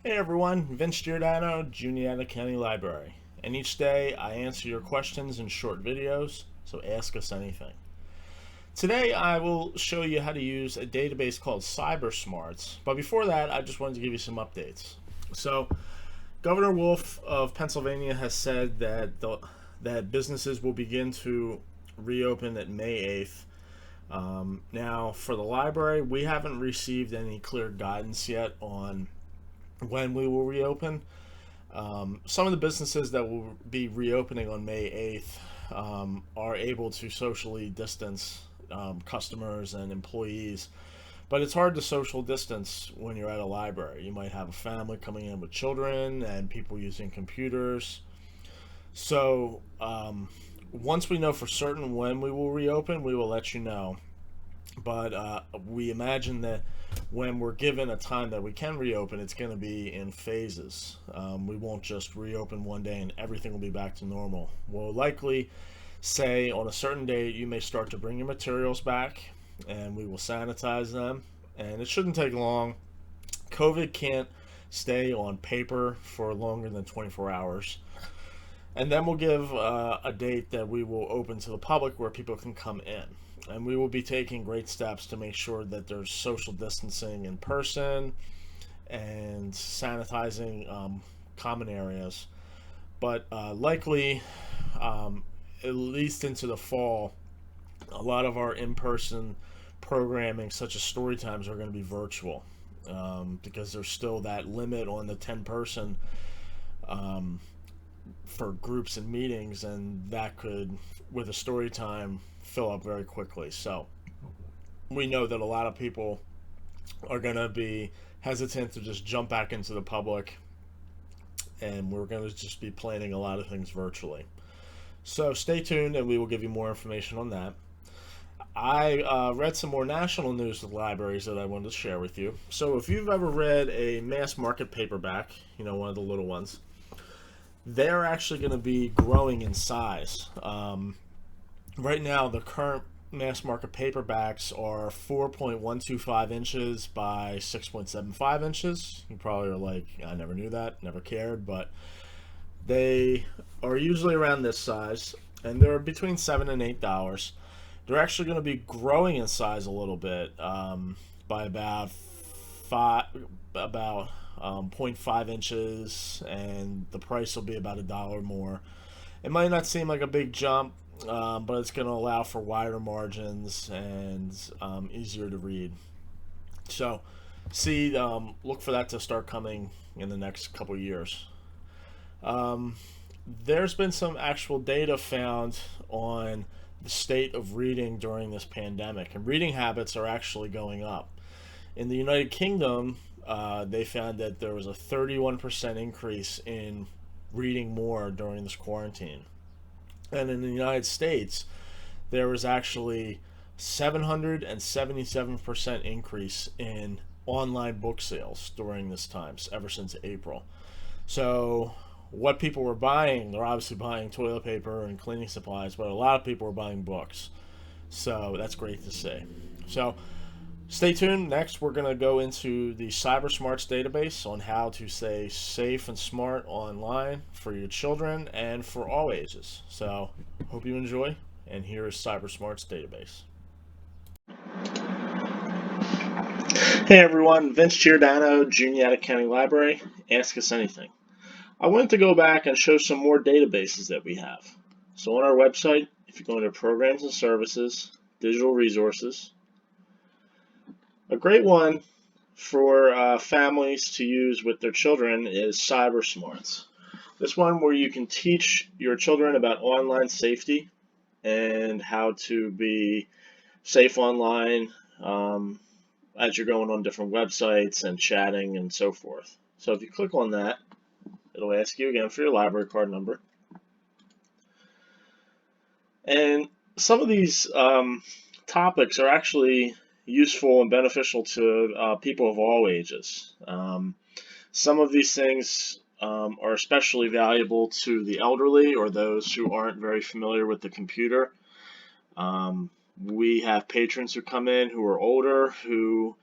Hey everyone, Vince Giordano, Juniata County Library. And each day I answer your questions in short videos, so ask us anything. Today I will show you how to use a database called Cybersmarts, but before that I just wanted to give you some updates. So, Governor Wolf of Pennsylvania has said that businesses will begin to reopen at May 8th. Now, for the library, we haven't received any clear guidance yet on when we will reopen. Some of the businesses that will be reopening on May 8th are able to socially distance customers and employees, but it's hard to social distance when you're at a library. You might have a family coming in with children and people using computers. So, once we know for certain when we will reopen, we will let you know. But we imagine that when we're given a time that we can reopen, it's going to be in phases. We won't just reopen one day and everything will be back to normal. We'll likely say on a certain date you may start to bring your materials back and we will sanitize them. And it shouldn't take long. COVID can't stay on paper for longer than 24 hours. And then we'll give a date that we will open to the public where people can come in. And we will be taking great steps to make sure that there's social distancing in person and sanitizing common areas. But likely, at least into the fall, a lot of our in-person programming, such as story times, are going to be virtual because there's still that limit on the 10-person for groups and meetings, and that could, with a story time, fill up very quickly. So we know that a lot of people are going to be hesitant to just jump back into the public, and we're going to just be planning a lot of things virtually. So stay tuned, and we will give you more information on that. I read some more national news with libraries that I wanted to share with you. So if you've ever read a mass market paperback, one of the little ones, they're actually going to be growing in size. Right now, the current mass market paperbacks are 4.125 inches by 6.75 inches. You probably are like, I never knew that, never cared, but they are usually around this size, and they're between $7 and $8. They're actually going to be growing in size a little bit by about 0.5 inches, and the price will be about $1 more. It might not seem like a big jump, but it's going to allow for wider margins and easier to read. So, look for that to start coming in the next couple years. There's been some actual data found on the state of reading during this pandemic, and reading habits are actually going up. In the United Kingdom, they found that there was a 31% increase in reading more during this quarantine. And in the United States, there was actually 777% increase in online book sales during this time, ever since April. So what people were buying, they're obviously buying toilet paper and cleaning supplies, but a lot of people were buying books. So that's great to see. So stay tuned. Next, we're going to go into the Cybersmarts database on how to stay safe and smart online for your children and for all ages. So, hope you enjoy. And here is Cybersmarts database. Hey everyone, Vince Giordano, Juniata County Library. Ask us anything. I wanted to go back and show some more databases that we have. So on our website, if you go into Programs and Services, Digital Resources, a great one for families to use with their children is Cybersmarts. This one where you can teach your children about online safety and how to be safe online as you're going on different websites and chatting and so forth. So if you click on that, it'll ask you again for your library card number. And some of these topics are actually useful and beneficial to people of all ages. Some of these things are especially valuable to the elderly or those who aren't very familiar with the computer. We have patrons who come in who are older, who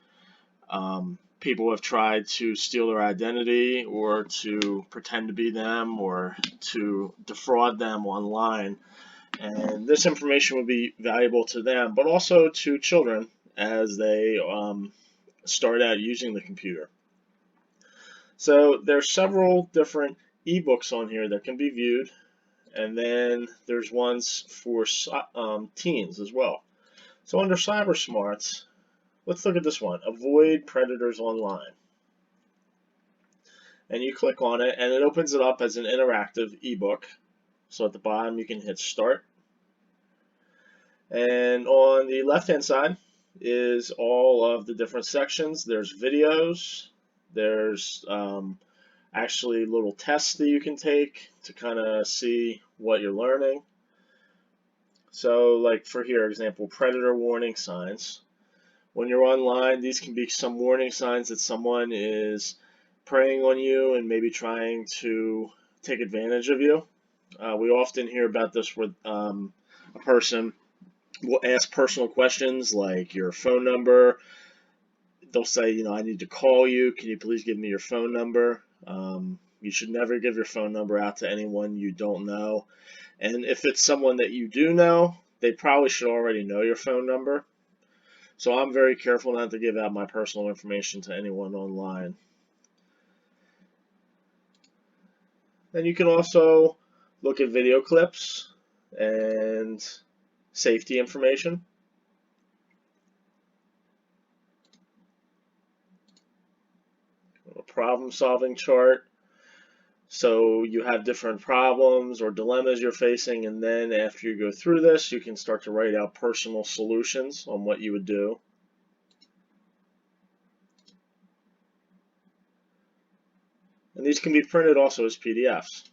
people have tried to steal their identity or to pretend to be them or to defraud them online. And this information would be valuable to them, but also to children as they start out using the computer. So there's several different ebooks on here that can be viewed, and then there's ones for teens as well. So under Cybersmarts, let's look at this one, Avoid Predators Online. And you click on it, and it opens it up as an interactive ebook. So at the bottom, you can hit Start. And on the left-hand side is all of the different sections. There's videos. There's actually little tests that you can take to kind of see what you're learning. So like for here, example, predator warning signs. When you're online, these can be some warning signs that someone is preying on you and maybe trying to take advantage of you. We often hear about this with a person will ask personal questions like your phone number. They'll say, you know, I need to call you. Can you please give me your phone number? You should never give your phone number out to anyone you don't know. And if it's someone that you do know, they probably should already know your phone number. So I'm very careful not to give out my personal information to anyone online. Then you can also look at video clips and safety information. A problem-solving chart. So you have different problems or dilemmas you're facing, and then after you go through this, you can start to write out personal solutions on what you would do. And these can be printed also as PDFs.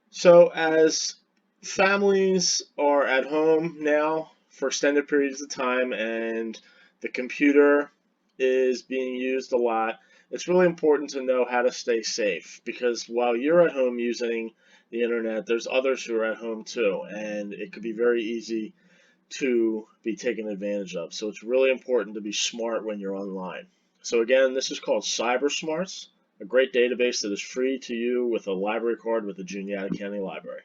So as families are at home now for extended periods of time and the computer is being used a lot, it's really important to know how to stay safe, because while you're at home using the internet, there's others who are at home too, and it could be very easy to be taken advantage of. So it's really important to be smart when you're online. So again, this is called Cybersmarts, a great database that is free to you with a library card with the Juniata County Library.